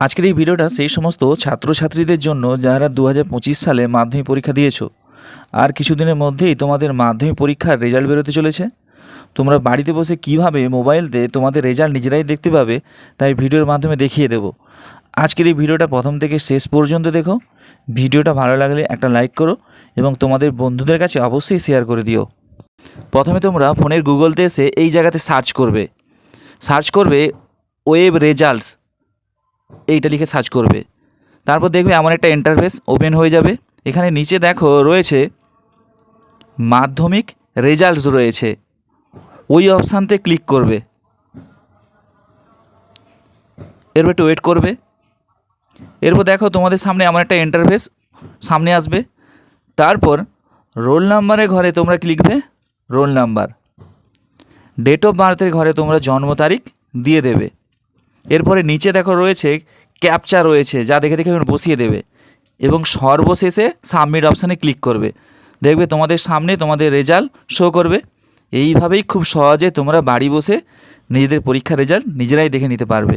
আজকের এই ভিডিওটা সেই সমস্ত ছাত্রছাত্রীদের জন্য যারা 2025 সালে মাধ্যমিক পরীক্ষা দিয়েছো আর কিছুদিনের মধ্যেই তোমাদের মাধ্যমিক পরীক্ষার রেজাল্ট বেরোতে চলেছে। তোমরা বাড়িতে বসে কিভাবে মোবাইলতে তোমাদের রেজাল্ট নিজেরাই দেখতে পাবে তাই ভিডিওর মাধ্যমে দেখিয়ে দেবো। আজকের এই ভিডিওটা প্রথম থেকে শেষ পর্যন্ত দেখো। ভিডিওটা ভালো লাগলে একটা লাইক করো এবং তোমাদের বন্ধুদের কাছে অবশ্যই শেয়ার করে দিও। প্রথমে তোমরা ফোনের গুগলতে এসে এই জায়গাতে সার্চ করবে ওয়েব রেজাল্টস, এইটা লিখে সার্চ করবে। তারপর দেখবে এমন একটা ইন্টারফেস ওপেন হয়ে যাবে। এখানে নিচে দেখো রয়েছে মাধ্যমিক রেজাল্টস রয়েছে, ওই অপশানতে ক্লিক করবে। এরপর একটু ওয়েট করবে। এরপর দেখো তোমাদের সামনে এমন একটা ইন্টারফেস সামনে আসবে। তারপর রোল নাম্বারের ঘরে তোমরা লিখবে রোল নাম্বার, ডেট অফ বার্থের ঘরে তোমরা জন্ম তারিখ দিয়ে দেবে। এরপরে নিচে দেখো রয়েছে ক্যাপচা রয়েছে, যা দেখে দেখে বসিয়ে দেবে এবং সর্বশেষে সাবমিট অপশানে ক্লিক করবে। দেখবে তোমাদের সামনে তোমাদের রেজাল্ট শো করবে। এইভাবেই খুব সহজে তোমরা বাড়ি বসে নিজেদের পরীক্ষার রেজাল্ট নিজেরাই দেখে নিতে পারবে।